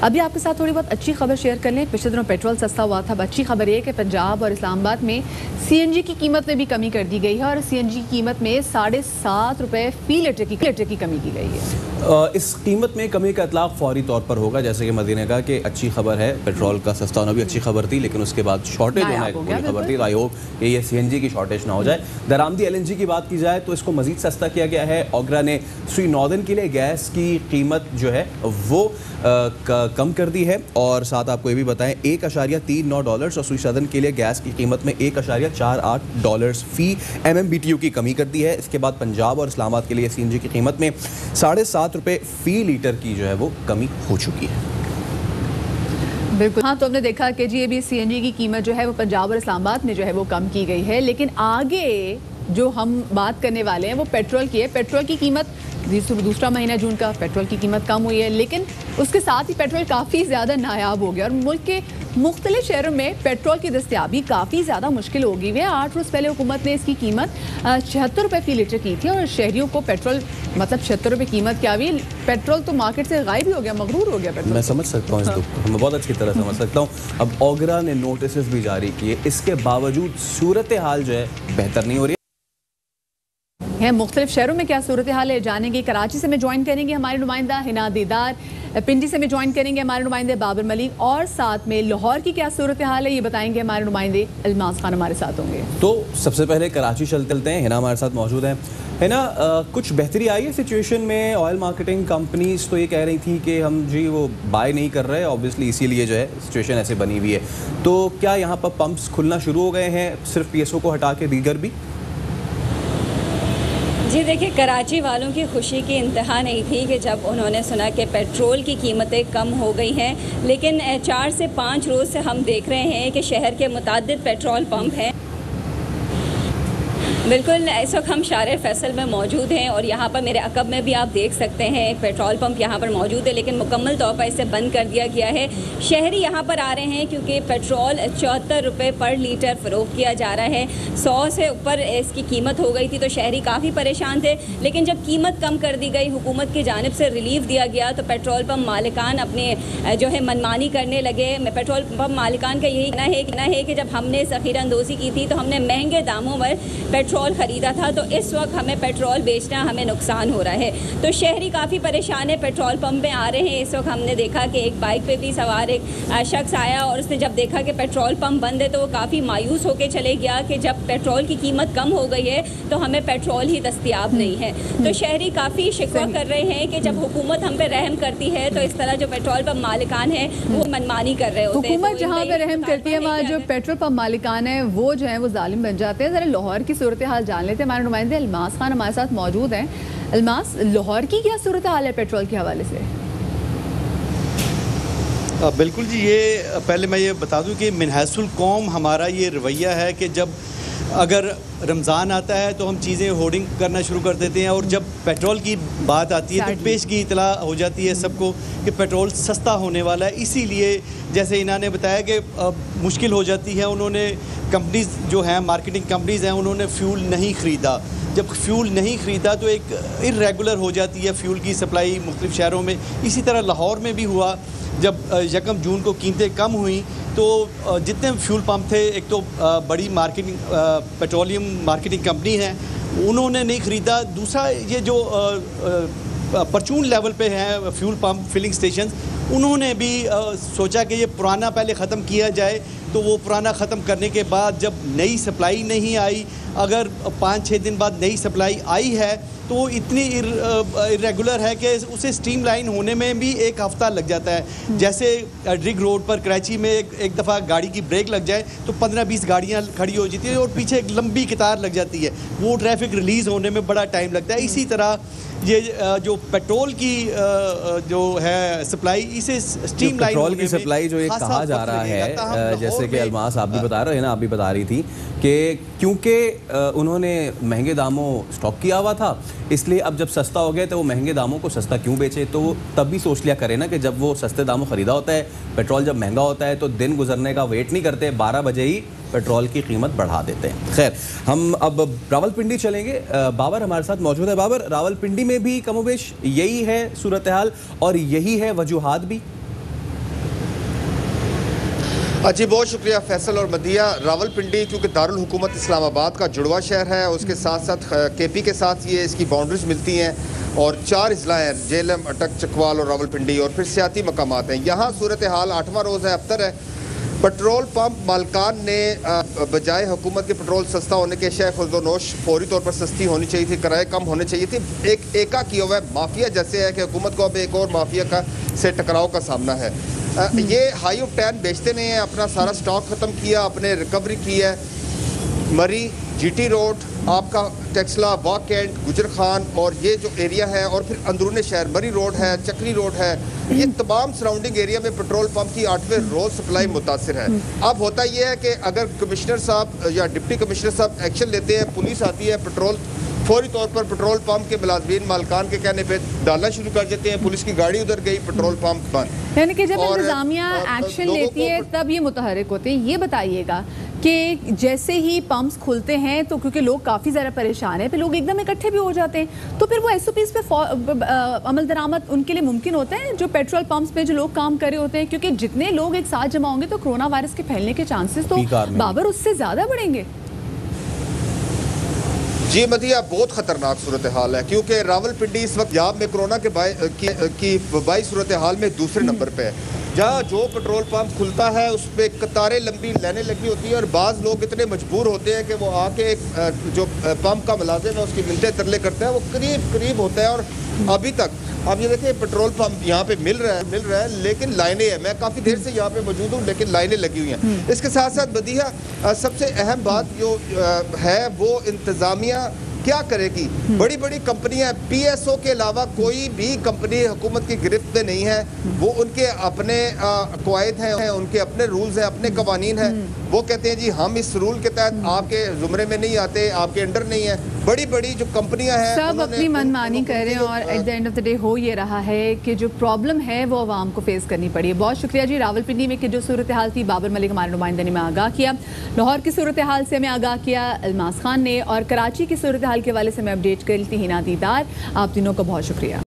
अभी आपके साथ थोड़ी बहुत अच्छी खबर शेयर कर लें। पिछले दिनों पेट्रोल सस्ता हुआ था। अच्छी खबर ये है कि पंजाब और इस्लामाबाद में सीएनजी की कीमत में भी कमी कर दी गई है और सीएनजी की कीमत में 7.5 रुपए फी लीटर की कमी की गई है। इस कीमत में कमी का इतलाक फौरी तौर पर होगा। जैसे कि मदीने ने कहा कि अच्छी खबर है, पेट्रोल का सस्ता होना भी अच्छी खबर थी, लेकिन उसके बाद शॉर्टेज होना एक बुरी खबर थी। आई होप कि ये सीएनजी की शॉर्टेज ना हो जाए। दरामदी एलएनजी की बात की जाए तो इसको मजीद सस्ता किया गया है। ओगरा ने स्वी नॉर्दर्न के लिए गैस की कीमत जो है वो कम कर दी है और साथ आपको ये भी बताएं $1.39 और स्वी सदर्न के लिए गैस की कीमत में $1.48 फी MMBTU की कमी कर दी है। इसके बाद पंजाब और इस्लामाबाद के लिए सीएनजी की कीमत में 7.5 रुपए फी लीटर की जो है वो कमी हो चुकी है। बिल्कुल हाँ, तो हमने देखा कि जी अभी सीएनजी की कीमत जो है वो पंजाब और इस्लामाबाद में जो है वो कम की गई है, लेकिन आगे जो हम बात करने वाले हैं वो पेट्रोल की है। पेट्रोल की कीमत दूसरा महीना जून का पेट्रोल की कीमत कम हुई है, लेकिन उसके साथ ही पेट्रोल काफ़ी ज़्यादा नायाब हो गया और मुल्क के मुख्तलिफ शहरों में पेट्रोल की दस्तियाबी काफ़ी ज़्यादा मुश्किल हो गई है। 8 रोज़ पहले हुकूमत ने इसकी कीमत 76 रुपये फी लीटर की थी और शहरियों को पेट्रोल मतलब 76 रुपये कीमत क्या हुई, पेट्रोल तो मार्केट से गायब ही हो गया, मगरूर हो गया पेट्रोल। मैं समझ सकता हूँ इस दुख को, मैं बहुत अच्छी तरह समझ सकता हूँ। अब ओगरा ने नोटिस भी जारी किए, इसके बावजूद सूरत हाल जो है बेहतर नहीं हो रही है। मुख्तलिफ शहरों में क्या सूरत हाल है जानेंगे। कराची से में ज्वाइन करेंगे हमारे नुमाइंदा हिना दीदार, पिंडी से में ज्वाइन करेंगे हमारे नुमाइंदे बाबर मलिक और साथ में लाहौर की क्या सूरत हाल है ये बताएंगे हमारे नुमाइंदे अल्मास खान हमारे साथ होंगे। तो सबसे पहले कराची चलते हैं, हिना हमारे साथ मौजूद है। हिना, कुछ बेहतरी आई है सिचुएशन में? ऑयल मार्केटिंग कंपनीज तो ये कह रही थी कि हम जी वो बाय नहीं कर रहे, ऑब्वियसली इसीलिए जो है सिचुएशन ऐसे बनी हुई है। तो क्या यहाँ पर पंप्स खुलना शुरू हो गए हैं, सिर्फ पीएसओ को हटा के दीगर भी? जी देखिए, कराची वालों की खुशी की इंतहा नहीं थी कि जब उन्होंने सुना कि पेट्रोल की कीमतें कम हो गई हैं, लेकिन 4 से 5 रोज़ से हम देख रहे हैं कि शहर के मुताद्दिद पेट्रोल पंप हैं। बिल्कुल, इस वक्त हम शारे फैसल में मौजूद हैं और यहाँ पर मेरे अकब में भी आप देख सकते हैं एक पेट्रोल पंप यहाँ पर मौजूद है, लेकिन मुकम्मल तौर पर इसे बंद कर दिया गया है। शहरी यहाँ पर आ रहे हैं क्योंकि पेट्रोल 74 रुपये पर लीटर फ़रोख्त किया जा रहा है। 100 से ऊपर इसकी कीमत हो गई थी तो शहरी काफ़ी परेशान थे, लेकिन जब कीमत कम कर दी गई, हुकूमत की जानिब से रिलीफ दिया गया तो पेट्रोल पंप मालिकान अपने जो है मनमानी करने लगे। पेट्रोल पंप मालिकान का यही कहना है कि जब हमने ज़ख़ीरा अंदोज़ी की थी तो हमने महंगे दामों पर पेट्रोल ख़रीदा था, तो इस वक्त हमें पेट्रोल बेचना हमें नुकसान हो रहा है। तो शहरी काफ़ी परेशान है, पेट्रोल पंप में आ रहे हैं। इस वक्त हमने देखा कि एक बाइक पे भी सवार एक शख्स आया और उसने जब देखा कि पेट्रोल पंप बंद है तो वो काफ़ी मायूस होकर चले गया कि जब पेट्रोल की कीमत कम हो गई है तो हमें पेट्रोल ही दस्तयाब नहीं है। तो शहरी काफ़ी शिकवा कर रहे हैं कि जब हुकूमत हम पे रहम करती है तो इस तरह जो पेट्रोल पंप मालिकान है वो मनमानी कर रहे होते हैं। हुकूमत जहाँ पे रहम करती है वहाँ जो पेट्रोल पंप मालिकान है वो जो है वो जालिम बन जाते हैं। ज़रा लाहौर की सूरत हाल जान लेते हैं। हमारे नुमाइंदे अल्मास खान हमारे साथ मौजूद हैं। अल्मास, लाहौर की क्या सूरत हाल है पेट्रोल के हवाले से? बिल्कुल जी, ये पहले मैं ये बता दूं कि मिनहासुल कौम हमारा ये रवैया है कि जब अगर रमज़ान आता है तो हम चीज़ें होर्डिंग करना शुरू कर देते हैं और जब पेट्रोल की बात आती है तो पेश की इतला हो जाती है सबको कि पेट्रोल सस्ता होने वाला है। इसीलिए जैसे इन्होंने बताया कि मुश्किल हो जाती है। उन्होंने कंपनीज़ जो हैं, मार्केटिंग कंपनीज़ हैं, उन्होंने फ्यूल नहीं ख़रीदा। जब फ्यूल नहीं ख़रीदा तो एक इर्रेगुलर हो जाती है फ्यूल की सप्लाई मुख्तलिफ शहरों में। इसी तरह लाहौर में भी हुआ। जब 1 जून को कीमतें कम हुई तो जितने फ्यूल पंप थे, एक तो बड़ी मार्केटिंग पेट्रोलियम मार्केटिंग कंपनी है, उन्होंने नहीं ख़रीदा। दूसरा ये जो परचून लेवल पे हैं फ्यूल पंप फिलिंग स्टेशन, उन्होंने भी सोचा कि ये पुराना पहले ख़त्म किया जाए। तो वो पुराना ख़त्म करने के बाद जब नई सप्लाई नहीं आई, अगर 5-6 दिन बाद नई सप्लाई आई है तो इतनी इरेगुलर है कि उसे स्ट्रीमलाइन होने में भी 1 हफ़्ता लग जाता है। जैसे रिग रोड पर कराची में एक दफ़ा गाड़ी की ब्रेक लग जाए तो 15-20 गाड़ियाँ खड़ी हो जाती है और पीछे एक लंबी कतार लग जाती है। वो ट्रैफिक रिलीज़ होने में बड़ा टाइम लगता है। इसी तरह ये जो पेट्रोल की जो है सप्लाई, इसे स्ट्रीमलाइन पेट्रोल की सप्लाई जो ये कहा जा रहा है, जैसे कि अल्मास आप भी बता रहे हैं ना, आप भी बता रही थी कि क्योंकि उन्होंने महंगे दामों स्टॉक किया हुआ था, इसलिए अब जब सस्ता हो गया तो वो महंगे दामों को सस्ता क्यों बेचे। तो तब भी सोच लिया करें ना कि जब वो सस्ते दामों ख़रीदा होता है, पेट्रोल जब महंगा होता है तो दिन गुजरने का वेट नहीं करते, 12 बजे ही पेट्रोल की कीमत बढ़ा देते हैं। खैर, हम अब रावलपिंडी चलेंगे। बाबर हमारे साथ मौजूद है। बाबर, रावलपिंडी में भी कमोबेश यही है सूरत हाल और यही है वजूहात भी? जी बहुत शुक्रिया फैसल और मदिया। रावलपिंडी क्योंकि दारुल हुकूमत इस्लामाबाद का जुड़वा शहर है, उसके साथ साथ केपी के साथ ये इसकी बाउंड्रीज मिलती हैं और 4 अजला हैं, जेलम, अटक, चकवाल और रावलपिंडी, और फिर सियाती मकामात हैं। यहाँ सूरत हाल 8वां रोज़ है, अफ्तर है। पेट्रोल पंप मालकान ने बजाय हुकूमत के पेट्रोल सस्ता होने के शय खुर्दोनोश फौरी तौर पर सस्ती होनी चाहिए थी, किराए कम होने चाहिए थे। एक एका किया हुआ है, माफिया जैसे है कि हुकूमत को अब एक और माफिया का से टकराव का सामना है। ये हाई ऑक्टेन बेचते नहीं हैं, अपना सारा स्टॉक ख़त्म किया, अपने रिकवरी की है। मरी, जीटी रोड, आपका टेक्सला, वाक एंड, गुजर खान और ये जो एरिया है, और फिर अंदरूनी शहर मरी रोड है, चक्री रोड है, ये तमाम सराउंडिंग एरिया में पेट्रोल पंप की 8वें रोज सप्लाई मुतासिर है। अब होता यह है कि अगर कमिश्नर साहब या डिप्टी कमिश्नर साहब एक्शन लेते हैं, पुलिस आती है, पेट्रोल फौरी तौर पर पेट्रोल पंप के मुलाजमीन मालकान के कहने पे डालना शुरू कर देते हैं, पुलिस की गाड़ी उधर गई, पेट्रोल पंप बंद। यानी कि जब इंतजामिया एक्शन लेती है तब ये मुतहरिक होते हैं। ये बताइएगा कि जैसे ही पंप्स खुलते हैं तो क्योंकि लोग काफ़ी ज़्यादा परेशान हैं, फिर लोग एकदम इकट्ठे भी हो जाते हैं, तो फिर वो SOPs पे अमल दरामद उनके लिए मुमकिन होता है जो पेट्रोल पंप्स पे जो लोग काम कर रहे होते हैं, क्योंकि जितने लोग एक साथ जमा होंगे तो कोरोना वायरस के फैलने के चांसेस तो बाबर उससे ज़्यादा बढ़ेंगे। जी मदिया, बहुत खतरनाक सूरत हाल है क्योंकि रावलपिंडी इस वक्त पंजाब में कोरोना की वबाई सूरत हाल में दूसरे नंबर पे है। जहाँ जो पेट्रोल पंप खुलता है उस पर कतारें लंबी लाइनें लगी होती है और बाज़ लोग इतने मजबूर होते हैं कि वो आके जो पंप का मुलाजिम है उसकी मिलते तरले करते हैं, वो करीब करीब होता है। और अभी तक आप ये देखिए पेट्रोल पंप यहाँ पे मिल रहा है लेकिन लाइनें हैं। मैं काफ़ी देर से यहाँ पे मौजूद हूँ लेकिन लाइनें लगी हुई हैं। इसके साथ साथ बदिया सबसे अहम बात जो है वो इंतज़ामिया क्या करेगी। बड़ी बड़ी कंपनियां PSO के अलावा कोई भी कंपनी हुकूमत की गिरफ्त में नहीं है। वो उनके अपने कवायद हैं, उनके अपने रूल्स हैं, अपने कवानीन हैं। वो कहते हैं जी हम इस रूल के तहत आपके जुमरे में नहीं आते, आपके अंडर नहीं है। बड़ी बड़ी जो कंपनियां हैं सब अपनी मनमानी कर रहे हैं और at the end of the day हो ये रहा है कि जो प्रॉब्लम है वो आवाम को फेस करनी पड़ी है। बहुत शुक्रिया जी। रावलपिंडी में की जो सूरत हाल थी बाबर मलिक हमारे नुमाइंदे ने में आगाह किया, लाहौर की सूरत हाल से हमें आगाह किया अलमास खान ने, और कराची की सूरत हाल के हवाले से मैं अपडेट कर ली थी हिना दीदार। आप तीनों का बहुत शुक्रिया।